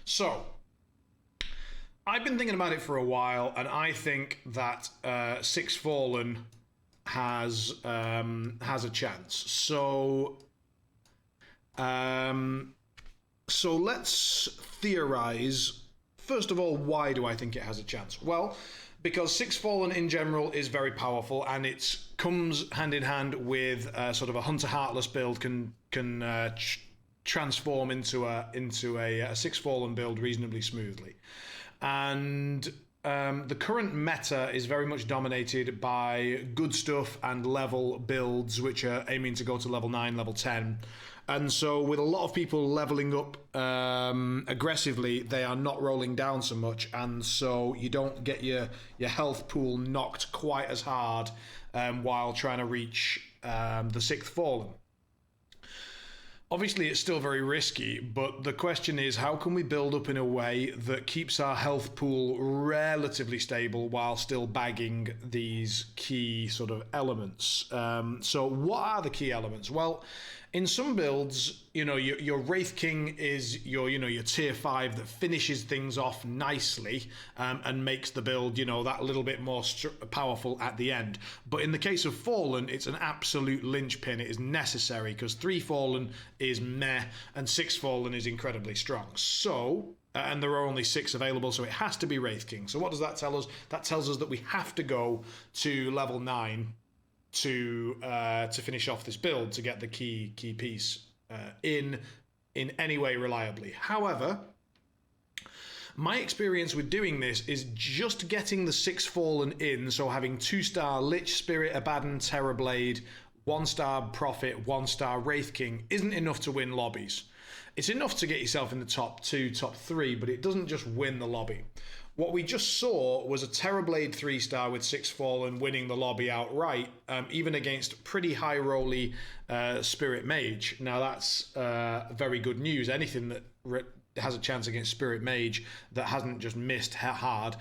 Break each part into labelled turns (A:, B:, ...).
A: So, I've been thinking about it for a while, and I think that Six Fallen has a chance. Um, so let's theorize. First of all, why do I think it has a chance? Well, because Six Fallen in general is very powerful, and it comes hand in hand with sort of a Hunter Heartless build can transform into a Six Fallen build reasonably smoothly. And the current meta is very much dominated by good stuff and level builds, which are aiming to go to level 9, level 10. And so, with a lot of people leveling up aggressively, they are not rolling down so much, and so you don't get your health pool knocked quite as hard while trying to reach the Sixth Fallen. Obviously, it's still very risky, but the question is, how can we build up in a way that keeps our health pool relatively stable while still bagging these key sort of elements? So what are the key elements? Well, in some builds, your Wraith King is your tier 5 that finishes things off nicely and makes the build, that little bit more powerful at the end. But in the case of Fallen, it's an absolute linchpin. It is necessary because 3 Fallen is meh and 6 Fallen is incredibly strong. So, and there are only 6 available, so it has to be Wraith King. So what does that tell us? That tells us that we have to go to level 9 to finish off this build to get the key piece in any way reliably. However, my experience with doing this is just getting the 6 Fallen in, so having 2-star Lich Spirit, Abaddon, Terrorblade, 1-star Prophet, 1-star Wraith King isn't enough to win lobbies. It's enough to get yourself in the top 2, top 3, but it doesn't just win the lobby. What we just saw was a Terrorblade 3-star with 6 Fallen winning the lobby outright, even against pretty high rolly Spirit Mage. Now that's very good news. Anything that has a chance against Spirit Mage that hasn't just missed hard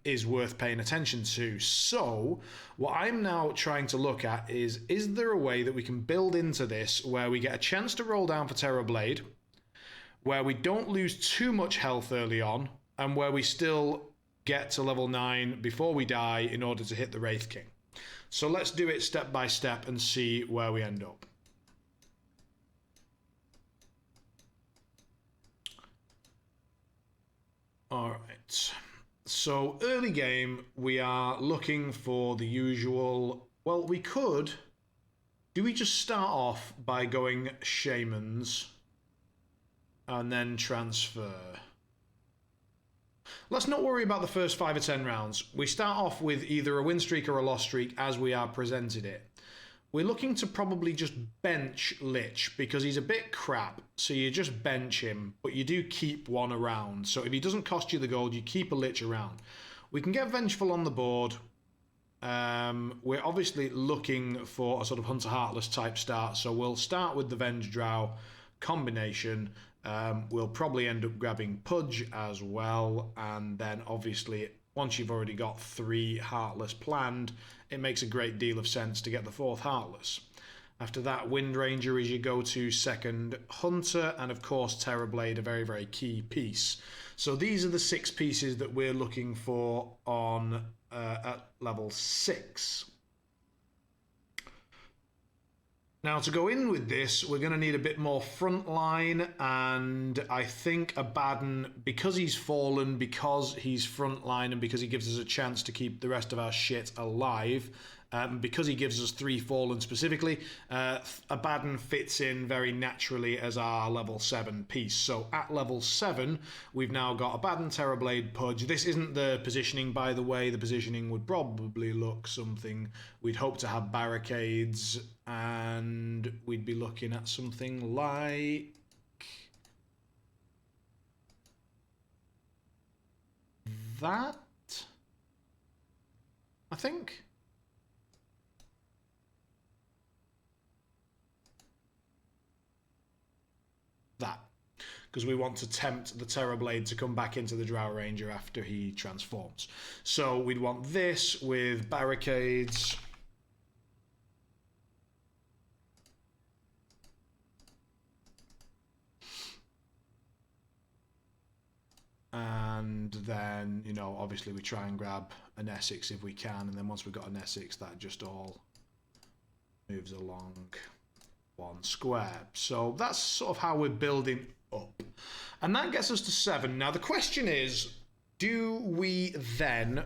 A: is worth paying attention to. So what I'm now trying to look at is there a way that we can build into this where we get a chance to roll down for Terrorblade, where we don't lose too much health early on, and where we still get to level 9 before we die in order to hit the Wraith King. So let's do it step by step and see where we end up. Alright, so early game we are looking for the usual, well we could, do we just start off by going Shamans and then transfer? Let's not worry about the first 5 or 10 rounds. We start off with either a win streak or a loss streak as we are presented it. We're looking to probably just bench Lich because he's a bit crap, so you just bench him, but you do keep one around. So if he doesn't cost you the gold, you keep a Lich around. We can get Vengeful on the board. We're obviously looking for a sort of Hunter Heartless type start, so we'll start with the Venge Drow combination. We'll probably end up grabbing Pudge as well, and then obviously once you've already got 3 Heartless planned, it makes a great deal of sense to get the 4th Heartless. After that, Wind Ranger is your go-to second Hunter, and of course Terrorblade, a very, very key piece. So these are the 6 pieces that we're looking for on at level 6. Now to go in with this, we're going to need a bit more frontline, and I think Abaddon, because he's Fallen, because he's frontline, and because he gives us a chance to keep the rest of our shit alive, because he gives us 3 Fallen specifically, Abaddon fits in very naturally as our level 7 piece. So at level 7, we've now got Abaddon, Terrorblade, Pudge. This isn't the positioning, by the way. The positioning would probably look something. We'd hope to have barricades, and we'd be looking at something like that, I think. That, because we want to tempt the Terrorblade to come back into the Drow Ranger after he transforms. So we'd want this with barricades. And then, you know, obviously we try and grab an Essex if we can, and then once we've got an Essex, that just all moves along one square. So that's sort of how we're building up. And that gets us to 7. Now the question is, do we then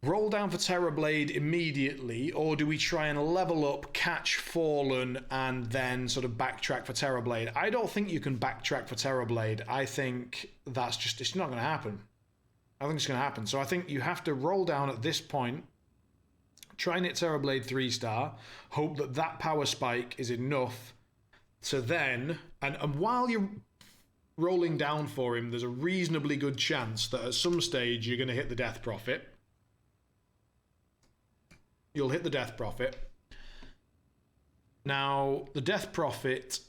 A: roll down for Terrorblade immediately, or do we try and level up, catch Fallen, and then sort of backtrack for Terrorblade? I don't think you can backtrack for Terrorblade. I think that's just, it's not going to happen. I think it's going to happen. So I think you have to roll down at this point, try and hit Terrorblade 3-star, hope that that power spike is enough to then, and while you're rolling down for him, there's a reasonably good chance that at some stage you're going to hit the Death Prophet. You'll hit the Death Prophet. Now, the Death Prophet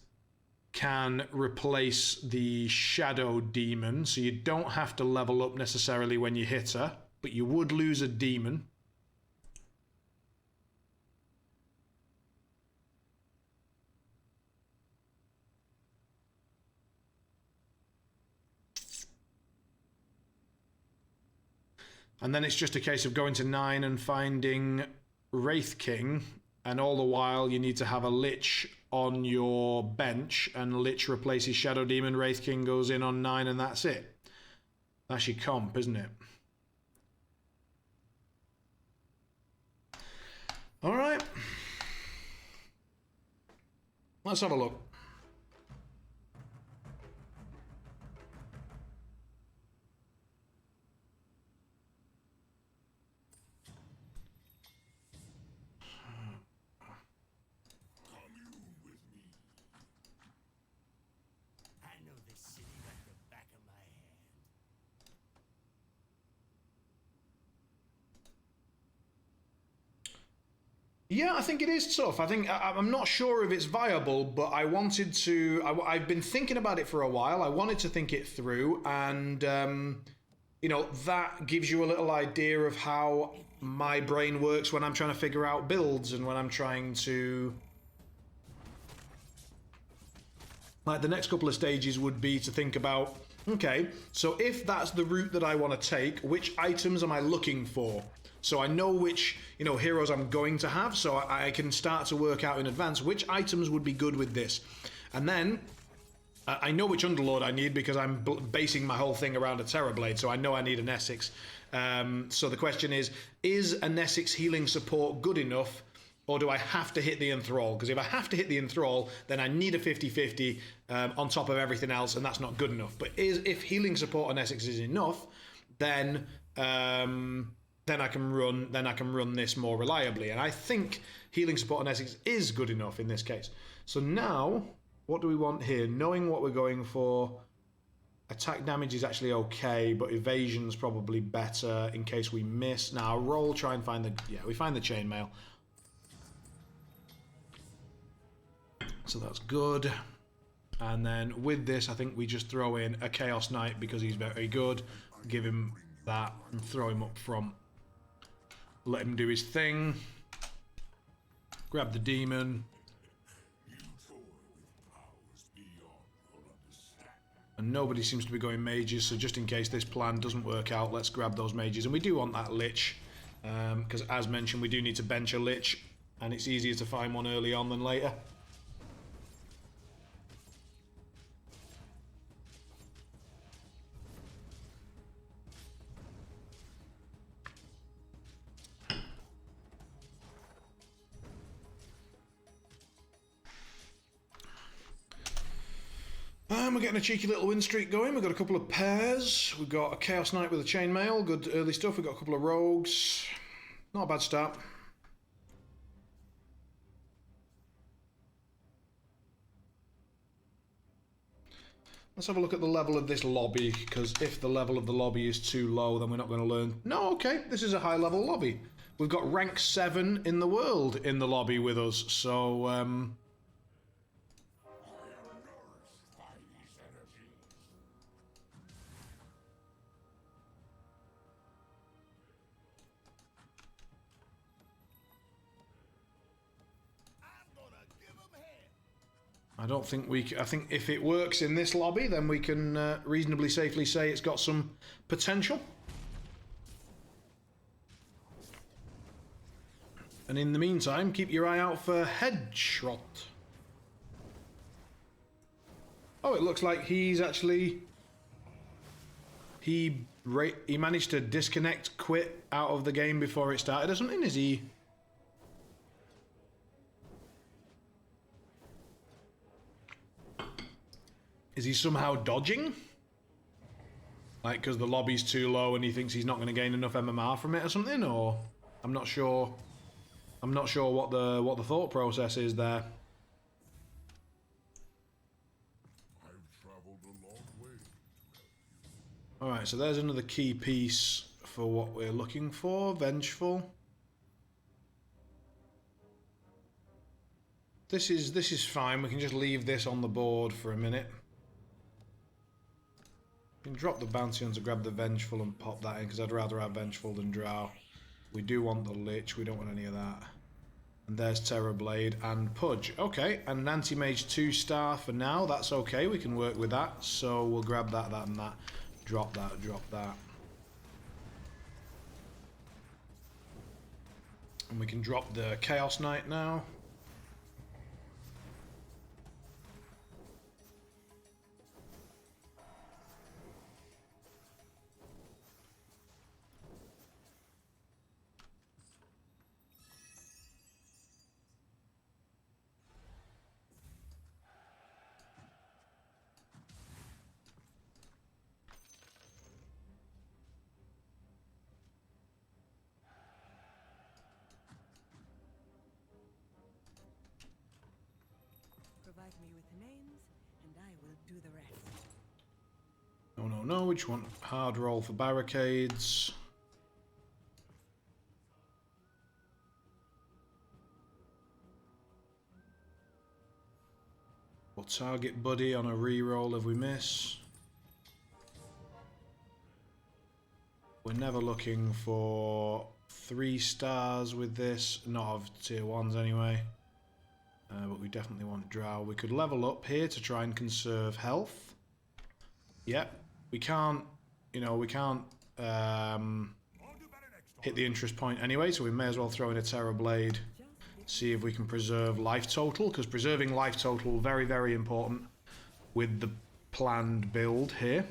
A: can replace the Shadow Demon, so you don't have to level up necessarily when you hit her, but you would lose a demon. And then it's just a case of going to 9 and finding Wraith King, and all the while you need to have a Lich on your bench, and Lich replaces Shadow Demon, Wraith King goes in on 9, and that's it. That's your comp, isn't it? Alright. Let's have a look. Yeah, I think it is tough. I think I'm not sure if it's viable, but I wanted to. I've been thinking about it for a while. I wanted to think it through, and you know, that gives you a little idea of how my brain works when I'm trying to figure out builds and when I'm trying to. Like the next couple of stages would be to think about, okay, so if that's the route that I want to take, which items am I looking for? So I know which, you know, heroes I'm going to have, so I can start to work out in advance which items would be good with this. And then I know which Underlord I need because I'm basing my whole thing around a Terrorblade, so I know I need an Essex. So the question is an Essex healing support good enough, or do I have to hit the Enthrall? Because if I have to hit the Enthrall, then I need a 50-50 on top of everything else, and that's not good enough. But if healing support on Essex is enough, then I can run this more reliably. And I think healing support on Essex is good enough in this case. So now, what do we want here? Knowing what we're going for, attack damage is actually okay, but evasion's probably better in case we miss. Now, roll, try and find we find the chainmail. So that's good. And then with this, I think we just throw in a Chaos Knight because he's very good. Give him that and throw him up front. Let him do his thing. Grab the demon. And nobody seems to be going mages, so just in case this plan doesn't work out, let's grab those mages. And we do want that Lich, because as mentioned, we do need to bench a Lich, and it's easier to find one early on than later. We're getting a cheeky little win streak going. We've got a couple of pairs. We've got a Chaos Knight with a chainmail. Good early stuff. We've got a couple of rogues. Not a bad start. Let's have a look at the level of this lobby, because if the level of the lobby is too low, then we're not going to learn. No, okay, this is a high level lobby. We've got rank 7 in the world in the lobby with us, so I don't think I think if it works in this lobby, then we can reasonably safely say it's got some potential. And in the meantime, keep your eye out for Headshot. Oh, it looks like he's actually... He managed to disconnect, quit out of the game before it started or something, is he? Is he somehow dodging? Like, because the lobby's too low and he thinks he's not going to gain enough MMR from it or something, or... I'm not sure. I'm not sure what the thought process is there. Alright, so there's another key piece for what we're looking for. Vengeful. This is fine. We can just leave this on the board for a minute. We can drop the bounty hunter, grab the Vengeful and pop that in, because I'd rather have Vengeful than Drow. We do want the Lich, we don't want any of that. And there's Terrorblade and Pudge. Okay, and an Anti-Mage 2-star for now, that's okay, we can work with that. So we'll grab that, that and that. Drop that, drop that. And we can drop the Chaos Knight now.
B: Provide me with the names, and I will do the rest.
A: No, no, no. We just want hard roll for barricades. We'll target Buddy on a reroll if we miss. We're never looking for 3 stars with this, not of tier 1s anyway. But we definitely want Drow. We could level up here to try and conserve health. Yep, we can't, you know, we can't hit the interest point anyway, so we may as well throw in a Terrorblade, see if we can preserve life total, because preserving life total very, very important with the planned build here.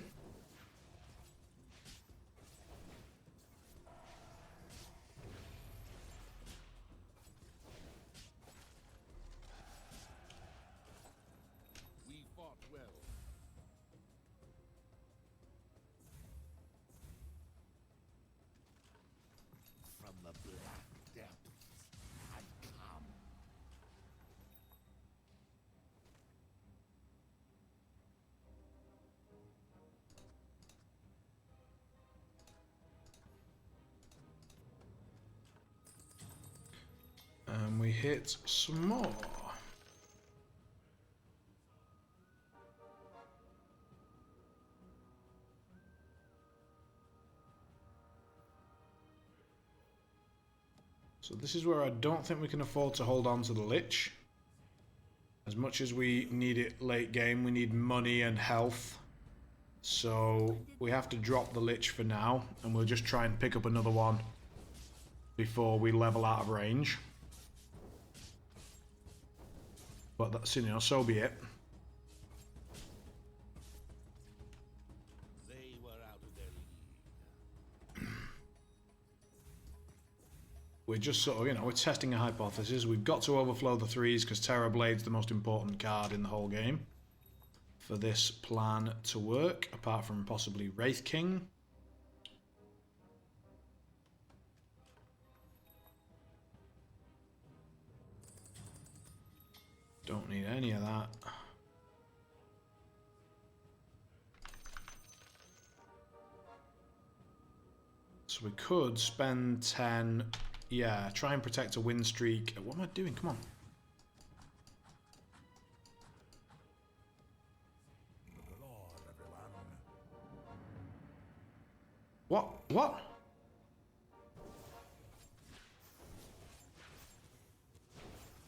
A: And we hit some more. So this is where I don't think we can afford to hold on to the Lich. As much as we need it late game, we need money and health. So we have to drop the Lich for now, and we'll just try and pick up another one before we level out of range. But that's, you know, so be it.
C: They were out of their league.
A: We're just sort of, you know, we're testing a hypothesis. We've got to overflow the 3s because Terrorblade's the most important card in the whole game for this plan to work, apart from possibly Wraith King. Don't need any of that. So we could spend 10. Yeah, try and protect a win streak. What am I doing? Come on. What? What?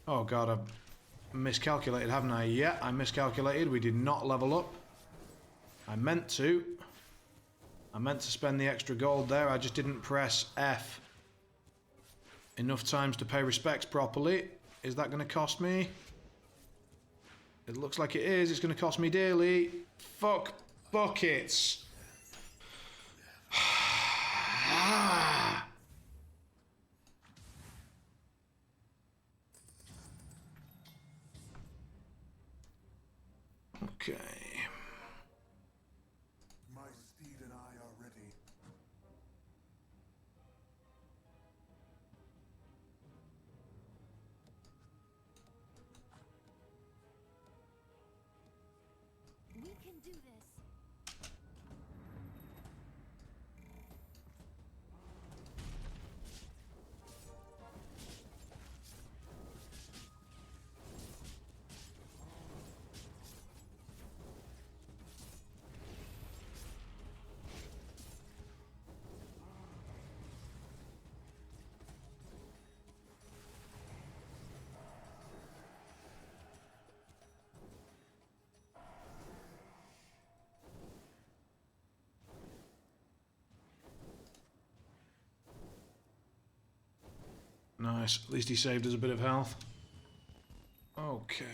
A: Oh god, miscalculated, haven't I? Yeah, I miscalculated. We did not level up. I meant to. I meant to spend the extra gold there. I just didn't press F enough times to pay respects properly. Is that going to cost me? It looks like it is. It's going to cost me dearly. Fuck buckets. Okay.
D: My steed and I are ready.
E: We can do this.
A: Nice. At least he saved us a bit of health. Okay.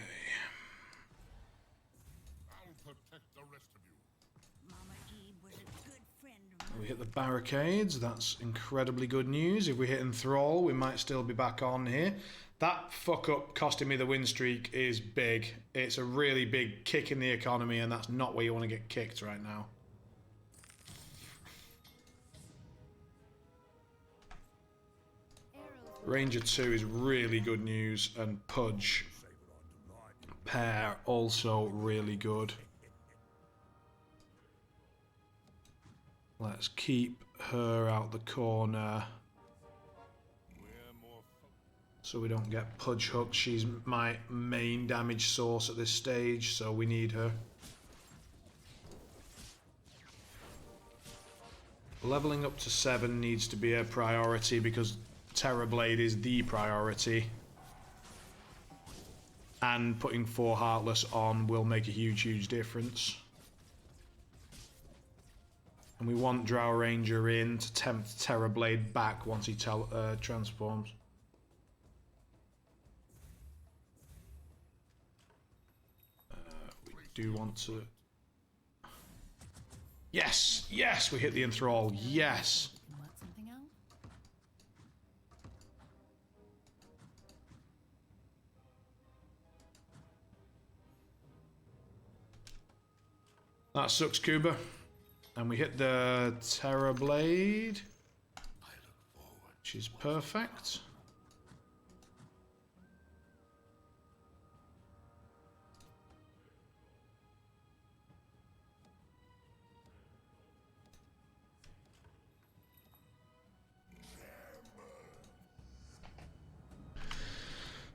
C: I'll protect the rest of you.
B: Mama Eve was a good friend of mine.
A: We hit the barricades. That's incredibly good news. If we hit Enthrall, we might still be back on here. That fuck up costing me the win streak is big. It's a really big kick in the economy, and that's not where you want to get kicked right now. Ranger 2 is really good news, and Pudge pair also really good. Let's keep her out the corner so we don't get Pudge hooked. She's my main damage source at this stage, so we need her. Leveling up to 7 needs to be a priority because Terrorblade is the priority, and putting 4 Heartless on will make a huge difference. And we want Drow Ranger in to tempt Terrorblade back once he transforms. We do want to... Yes! Yes! We hit the Enthrall. Yes!
E: Work something out?
A: That sucks, Kuba. And we hit the Terrorblade, which is perfect.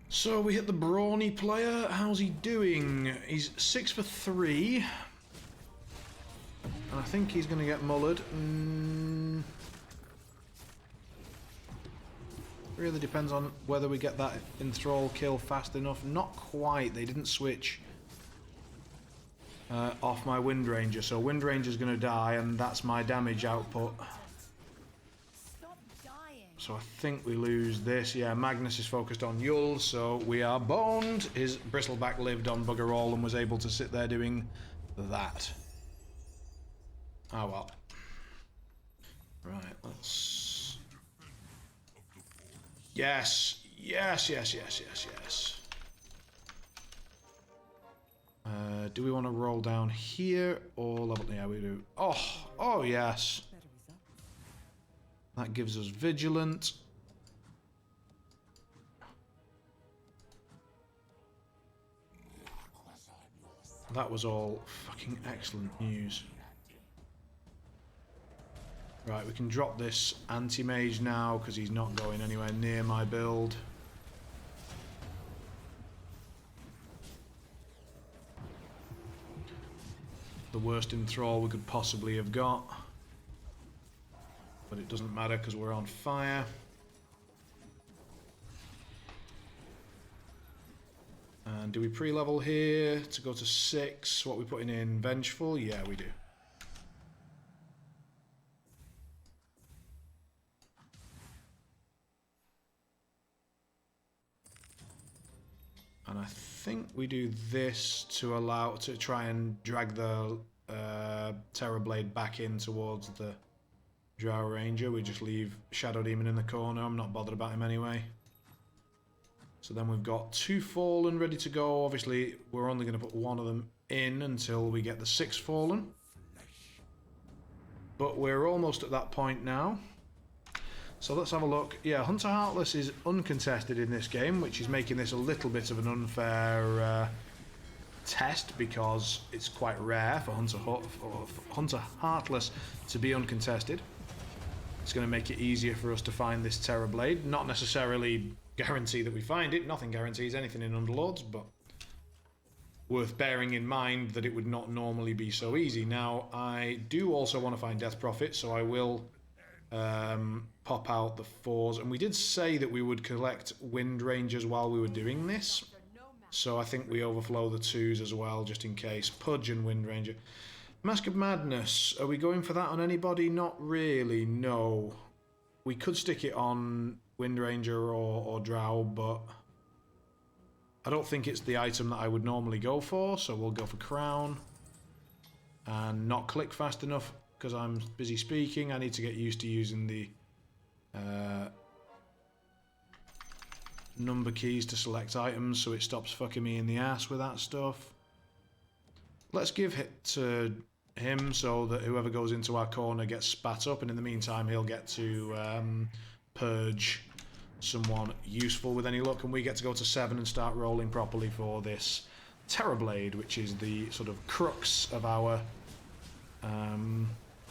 A: So we hit the Brawny player. How's he doing? He's 6 for 3. And I think he's going to get mullered. Really depends on whether we get that Enthrall kill fast enough. Not quite. They didn't switch off my Wind Ranger. So Wind Ranger's going to die, and that's my damage output.
E: Stop dying.
A: So I think we lose this. Yeah, Magnus is focused on Yul, so we are boned. His Bristleback lived on Bugger All and was able to sit there doing that. Oh well. Right, let's... Yes! Yes, yes, yes, yes, yes. Do we want to roll down here or level... Yeah, we do. Oh! Oh, yes!
B: Better results.
A: That gives us Vigilant. That was all fucking excellent news. Right, we can drop this Anti-Mage now because he's not going anywhere near my build. The worst Enthrall we could possibly have got. But it doesn't matter because we're on fire. And do we pre-level here to go to 6? What are we putting in? Vengeful? Yeah, we do. And I think we do this to allow to try and drag the Terrorblade back in towards the Drow Ranger. We just leave Shadow Demon in the corner. I'm not bothered about him anyway. So then we've got 2 Fallen ready to go. Obviously, we're only going to put 1 of them in until we get the 6 Fallen. But we're almost at that point now. So let's have a look. Yeah, Hunter Heartless is uncontested in this game, which is making this a little bit of an unfair test because it's quite rare for Hunter Heartless to be uncontested. It's going to make it easier for us to find this Terrorblade. Not necessarily guarantee that we find it. Nothing guarantees anything in Underlords, but worth bearing in mind that it would not normally be so easy. Now, I do also want to find Death Prophet, so I will pop out the 4s. And we did say that we would collect Wind Rangers while we were doing this. So I think we overflow the 2s as well, just in case. Pudge and Wind Ranger. Mask of Madness. Are we going for that on anybody? Not really, no. We could stick it on Wind Ranger or Drow, but I don't think it's the item that I would normally go for, so we'll go for Crown. And not click fast enough because I'm busy speaking. I need to get used to using the number keys to select items so it stops fucking me in the ass with that stuff. Let's give it to him so that whoever goes into our corner gets spat up, and in the meantime he'll get to purge someone useful with any luck, and we get to go to 7 and start rolling properly for this Terrorblade, which is the sort of crux of our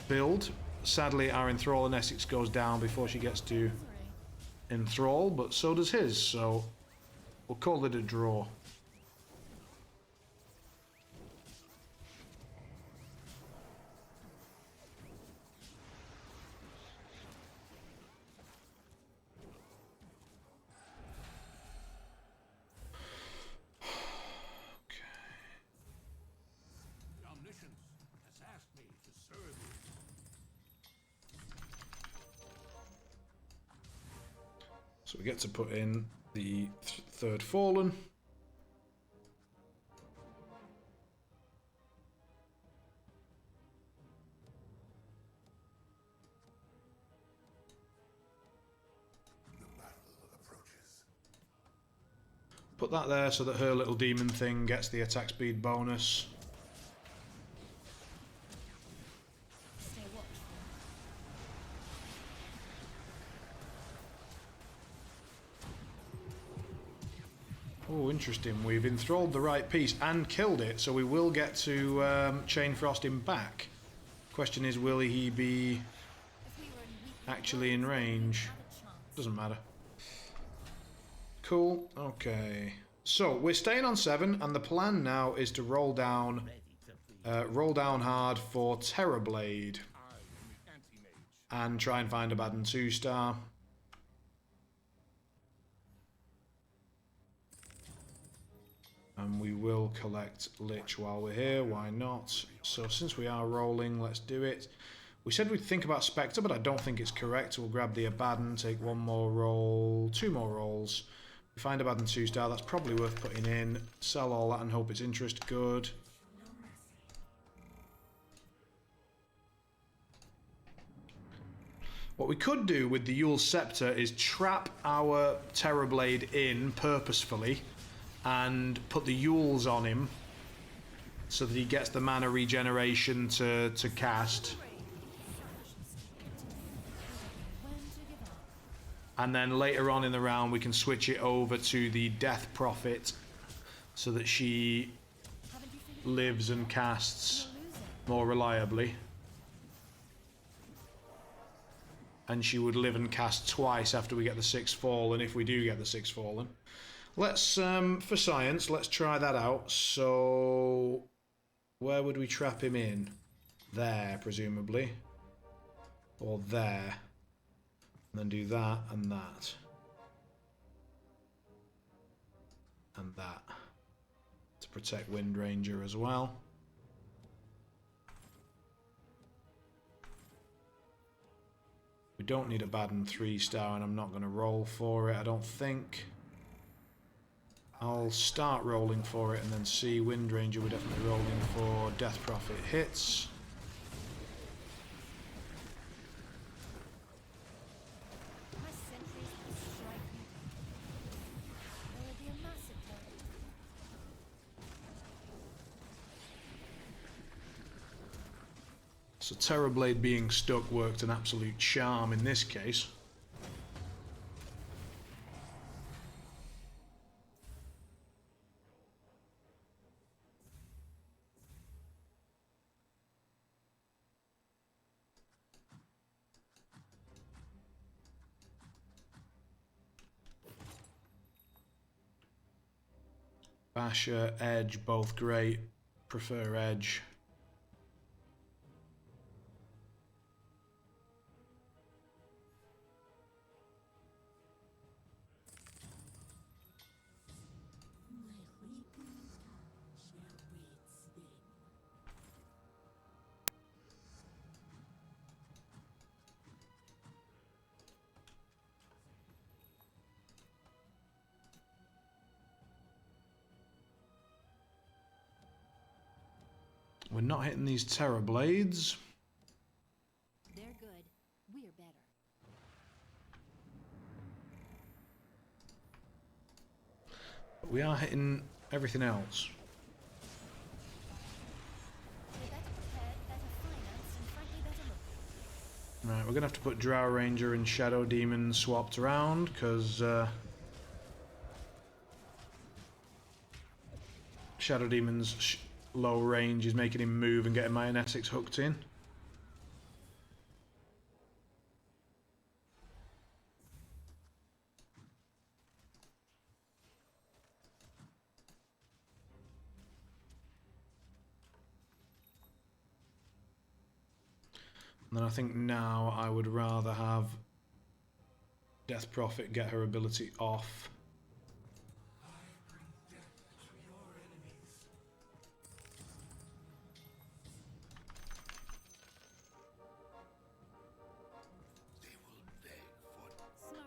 A: build. Sadly, our Enthrall in Essex goes down before she gets to Enthrall, but so does his, so we'll call it a draw. So we get to put in the 3rd Fallen.
D: The battle approaches.
A: Put that there so that her little demon thing gets the attack speed bonus.
E: Stay watchful.
A: Oh, interesting. We've enthralled the right piece and killed it, so we will get to Chain Frost him back. Question is, will he be
E: If we were in weak
A: actually in range?
E: have a chance.
A: Doesn't matter. Cool. Okay. So we're staying on 7, and the plan now is to roll down hard for Terrorblade and try and find a Baden 2-star. And we will collect Lich while we're here, why not? So since we are rolling, let's do it. We said we'd think about Spectre, but I don't think it's correct. We'll grab the Abaddon, take 1 more roll, 2 more rolls. We find Abaddon 2-star, that's probably worth putting in. Sell all that and hope it's interest good. What we could do with the Yule Scepter is trap our Terrorblade in purposefully and put the Yules on him so that he gets the mana regeneration to cast.
E: When to give up.
A: And then later on in the round we can switch it over to the Death Prophet so that she
E: Haven't you figured
A: lives and casts
E: you're losing?
A: more reliably. And she would live and cast twice after we get the 6th Fallen, if we do get the 6th Fallen. Let's, for science, let's try that out. So, where would we trap him in? There, presumably. Or there. And then do that and that. And that. protect Wind Ranger as well. We don't need a Baden 3-star, and I'm not going to roll for it, I don't think. I'll start rolling for it and then see. Wind Ranger, we're definitely rolling for. Death Prophet hits.
E: My sentries will strike you. There will be a massacre.
A: So Terrorblade being stuck worked an absolute charm in this case. Basher, Edge, both great. Prefer Edge. We're not hitting these Terrorblades.
E: They're good. We're better.
A: But we are hitting everything else.
E: We're better prepared, better financed, and frankly better looking.
A: Right, we're going to have to put Drow Ranger and Shadow Demon swapped around, because Shadow Demon's low range is making him move and getting Myonetics hooked in. And then I think now I would rather have Death Prophet get her ability off.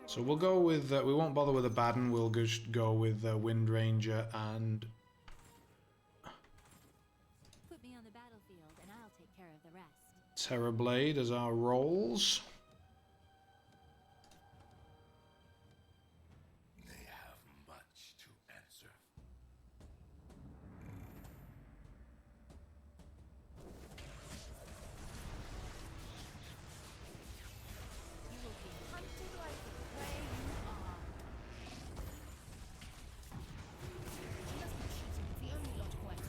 A: So we'll go with, we won't bother with a Baden, we'll just go with Wind Ranger and...
E: Put me on the battlefield, and I'll take care of the rest.
A: Terrorblade as our rolls.
D: They have much to answer.
E: You will be hunted like the prey you are. He must be cheating if he only lost one.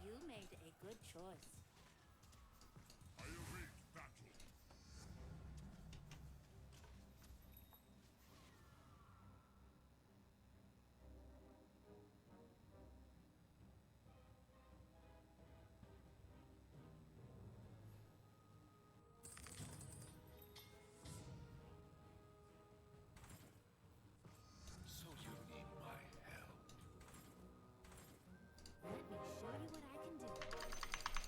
E: You made a good choice.
C: I await battle.
D: So you need my help.
E: Let me show you what I can do.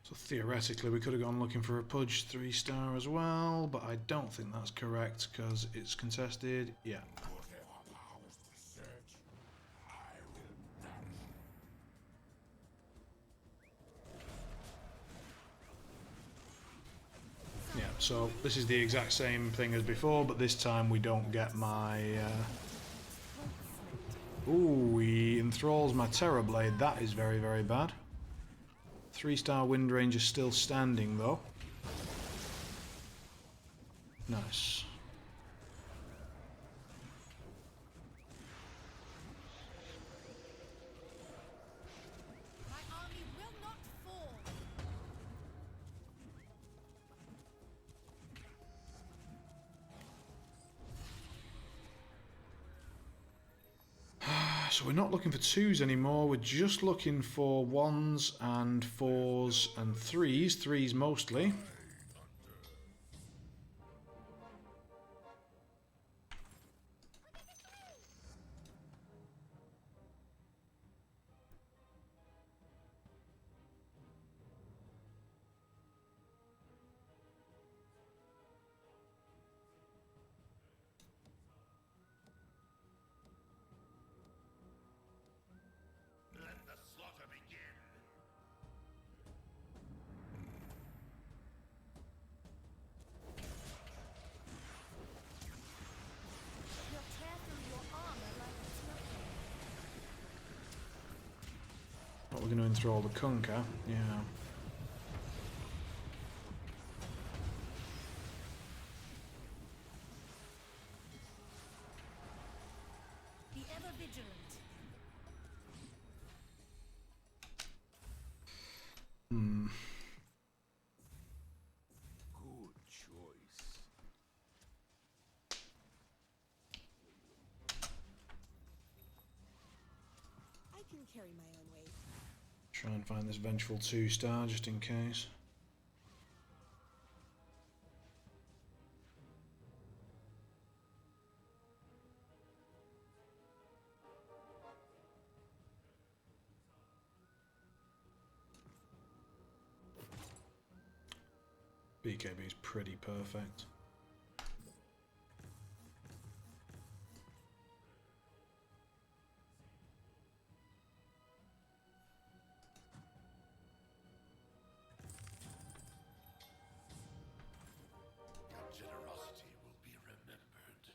A: So theoretically we could have gone looking for a Pudge 3-star as well, but I don't think that's correct because it's contested. Yeah.
D: Whatever powers the search, I will perish.
A: Yeah, so this is the exact same thing as before, but this time we don't get my... Ooh, he enthralls my Terrorblade. That is very, very bad. 3-star Wind Ranger still standing, though. Nice.
E: My army will not fall.
A: So we're not looking for 2s anymore. We're just looking for 1s and 4s and 3s. 3s mostly.
C: Let the slaughter begin.
E: You'll tear through your armor like it's nothing.
A: But we're going to enthrall the Kunkka. Yeah.
E: Be ever vigilant.
D: Good choice.
B: I can carry my own weight.
A: Try and find this Vengeful 2-star just in case. BKB is pretty perfect.
C: Your generosity will be remembered.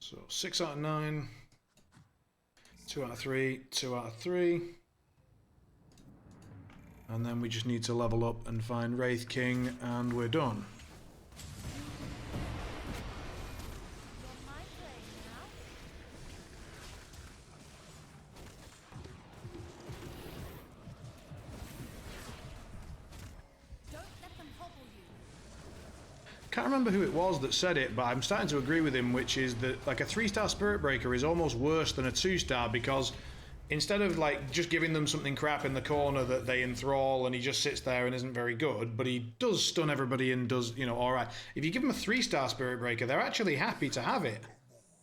A: So 6 out of 9, 2 out of 3, 2 out of 3. And then we just need to level up and find Wraith King, and we're done.
E: You're my prey now. Don't let them hobble you.
A: Can't remember who it was that said it, but I'm starting to agree with him, which is that like a 3-star Spirit Breaker is almost worse than a 2-star, because instead of like just giving them something crap in the corner that they enthrall and he just sits there and isn't very good, but he does stun everybody and does, you know, alright. If you give them a 3-star Spirit Breaker, they're actually happy to have it.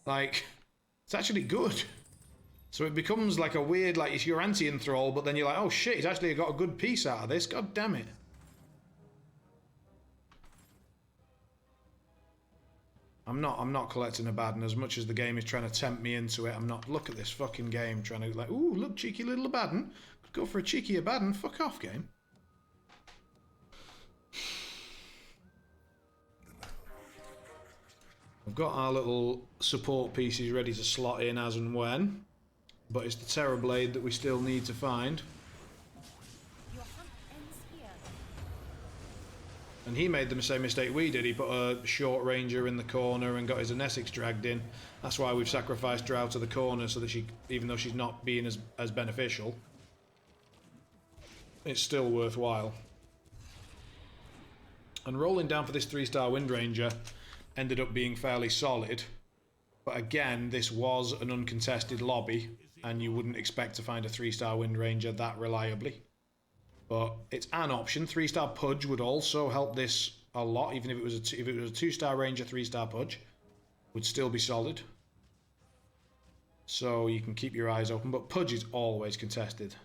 A: Like, it's actually good. So it becomes like a weird, like, it's your anti-enthrall, but then you're like, oh shit, he's actually got a good piece out of this, god damn it. I'm not collecting a Abaddon as much as the game is trying to tempt me into it. I'm not. Look at this fucking game trying to like, ooh, look, cheeky little Abaddon. Could go for a cheeky Abaddon. Fuck off, game. We've got our little support pieces ready to slot in as and when, but it's the Terrorblade that we still need to find.
E: Your hunt ends here.
A: And he made the same mistake we did. He put a short ranger in the corner and got his Anessix dragged in. That's why we've sacrificed Drow to the corner, so that she, even though she's not being as beneficial, it's still worthwhile. And rolling down for this 3-star Wind Ranger ended up being fairly solid. But again, this was an uncontested lobby, and you wouldn't expect to find a 3-star Wind Ranger that reliably. But it's an option. 3-star Pudge would also help this a lot, even if it was a 2-star Ranger, 3-star Pudge would still be solid. So you can keep your eyes open, but Pudge is always contested.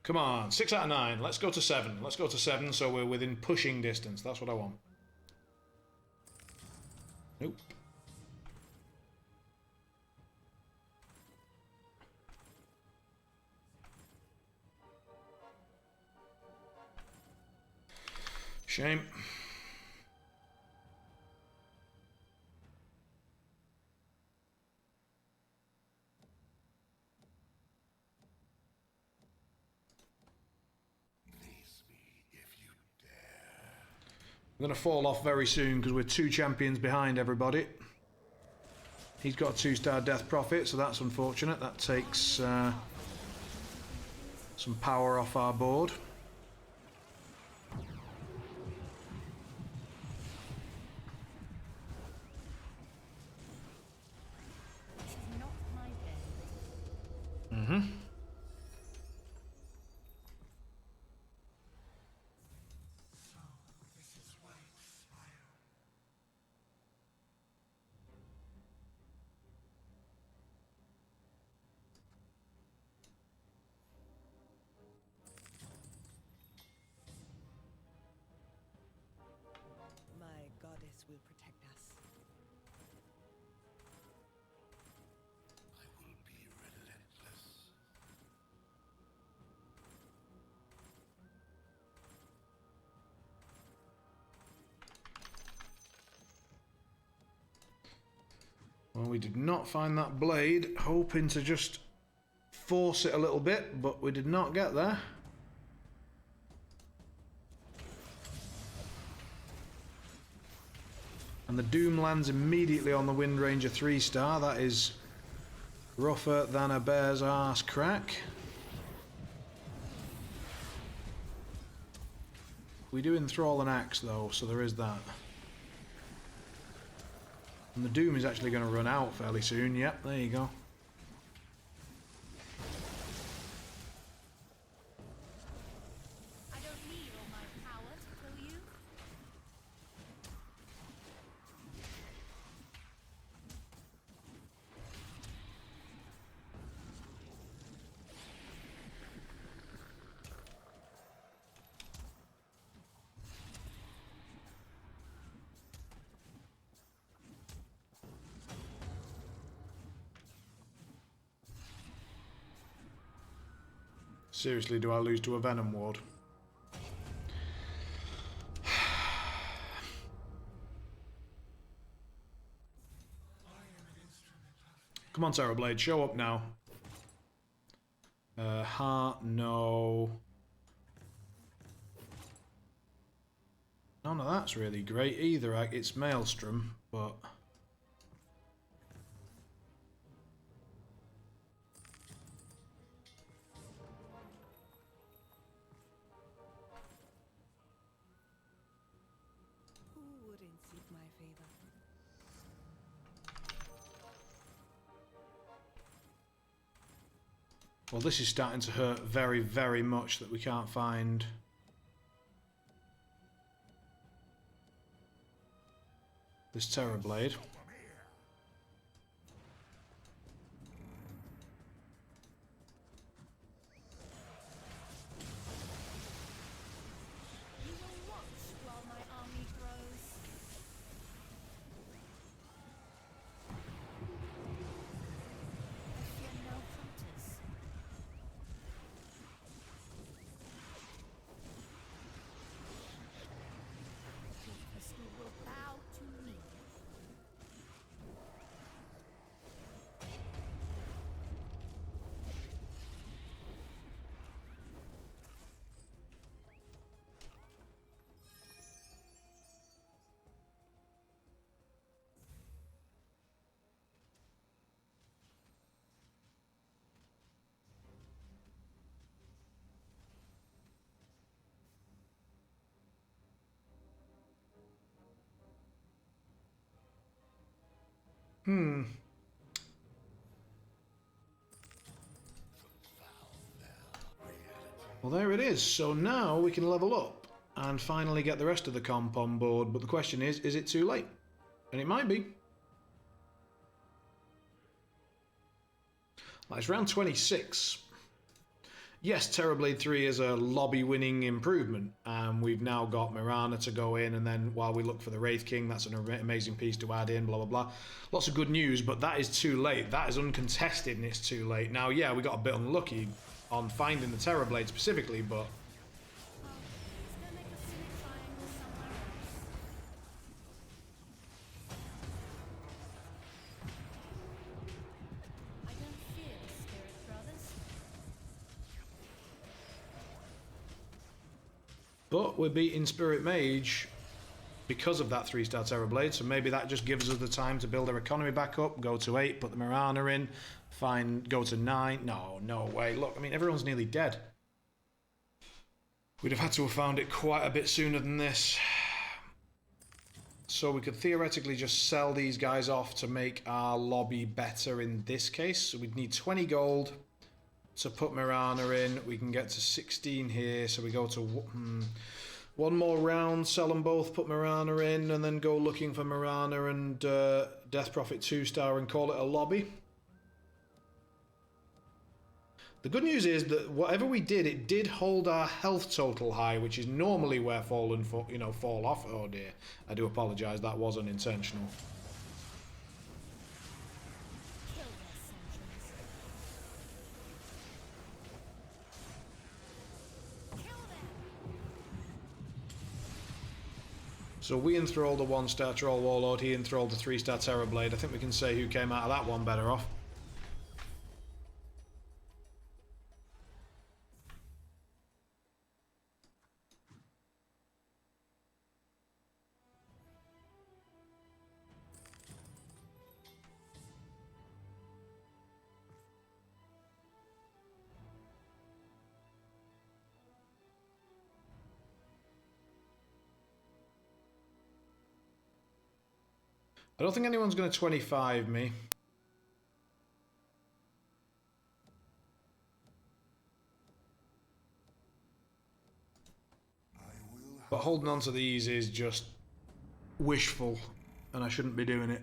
A: Come on, 6 out of 9. Let's go to 7. Let's go to 7 so we're within pushing distance. That's what I want. Nope. Shame.
C: Face me if you dare.
A: I'm going to fall off very soon because we're 2 champions behind everybody. He's got a 2-star Death Prophet, so that's unfortunate. That takes some power off our board.
E: This is not my day.
A: Mm-hmm.
B: My goddess will protect us.
C: I will be relentless.
A: Well, we did not find that blade, hoping to just force it a little bit, but we did not get there. And the Doom lands immediately on the Wind Ranger 3-star. That is rougher than a bear's arse crack. We do enthrall an axe though, so there is that. And the Doom is actually going to run out fairly soon. Yep, there you go.
E: I don't need all my power to kill you.
A: Seriously, do I lose to a Venom Ward? Come on, Terrorblade, show up now. Heart, no. None of that's really great either. It's Maelstrom, but...
B: Who wouldn't seek my favor?
A: Well, this is starting to hurt very, very much that we can't find... this Terrorblade.
E: You will watch while my army grows. I fear no hunters. Your crystal will bow to me.
A: Well, there it is. So now we can level up and finally get the rest of the comp on board. But the question is it too late? And it might be. Well, it's round 26. Yes, Terrorblade 3 is a lobby-winning improvement. We've now got Mirana to go in, and then while we look for the Wraith King, that's an amazing piece to add in, blah, blah, blah. Lots of good news, but that is too late. That is uncontested, and it's too late. Now, yeah, we got a bit unlucky on finding the Terrorblade specifically, but...
E: Well, let's go make a silly triangle somewhere else. I don't fear the Spirit Brothers.
A: But we're beating Spirit Mage because of that 3-star Terrorblade, so maybe that just gives us the time to build our economy back up, go to 8, put the Mirana in, go to 9. No way. Look, I mean, everyone's nearly dead. We'd have had to have found it quite a bit sooner than this. So we could theoretically just sell these guys off to make our lobby better in this case. So we'd need 20 gold to put Mirana in. We can get to 16 here, so we go to one more round, sell them both, put Mirana in, and then go looking for Mirana and Death Prophet 2-star and call it a lobby. The good news is that whatever we did, it did hold our health total high, which is normally where Fallen fall off. Oh dear, I do apologise, that was unintentional.
E: Kill their sentries. Kill them.
A: So we enthralled the 1-star Troll Warlord, he enthralled the 3-star Terrorblade. I think we can say who came out of that one better off. I don't think anyone's going to 25 me. But holding on to these is just wishful, and I shouldn't be doing it.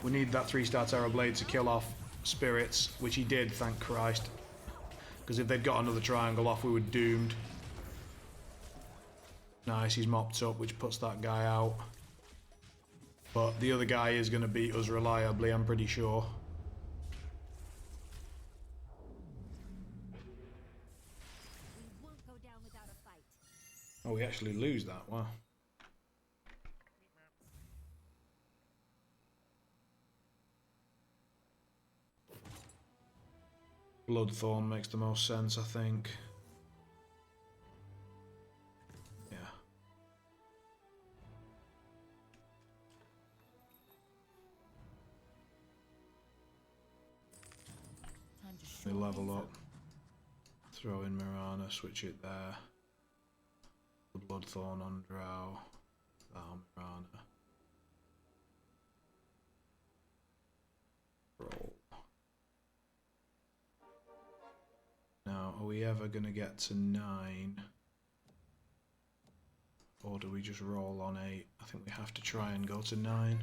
A: We need that 3-star Terrorblade to kill off spirits, which he did, thank Christ. Because if they'd got another triangle off, we were doomed. Nice, he's mopped up, which puts that guy out. But the other guy is going to beat us reliably, I'm pretty sure.
E: We won't go down without a fight.
A: Oh, we actually lose that, wow. Bloodthorn makes the most sense, I think. Yeah.
E: Time to
A: We
E: show
A: level
E: things
A: up. Throw in Mirana, switch it there. The Bloodthorn on Drow. Mirana. Roll. Now, are we ever going to get to 9? Or do we just roll on 8? I think we have to try and go to 9.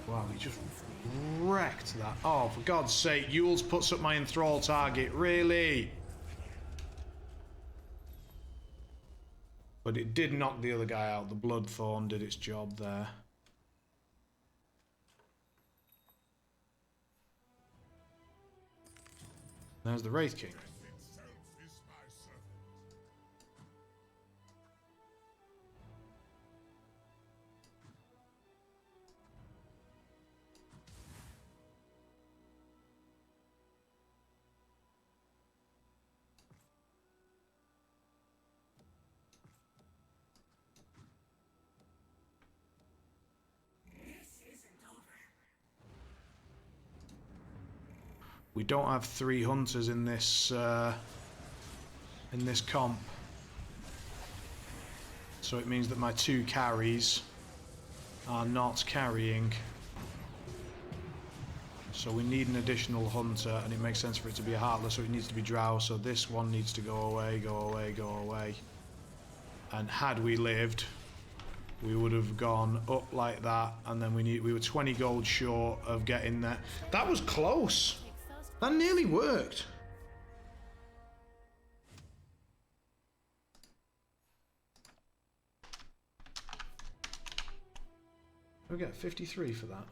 A: Wow, he just wrecked that. Oh, for God's sake, Yules puts up my enthrall target. Really? But it did knock the other guy out. The Bloodthorn did its job there. There's the Wraith King.
D: Itself is my servant.
A: We don't have 3 hunters in this comp, so it means that my 2 carries are not carrying. So we need an additional hunter, and it makes sense for it to be a Heartless, so it needs to be Drow. So this one needs to go away, go away, go away. And had we lived, we would have gone up like that, and then we were 20 gold short of getting there. That was close. That nearly worked. We get 53 for that.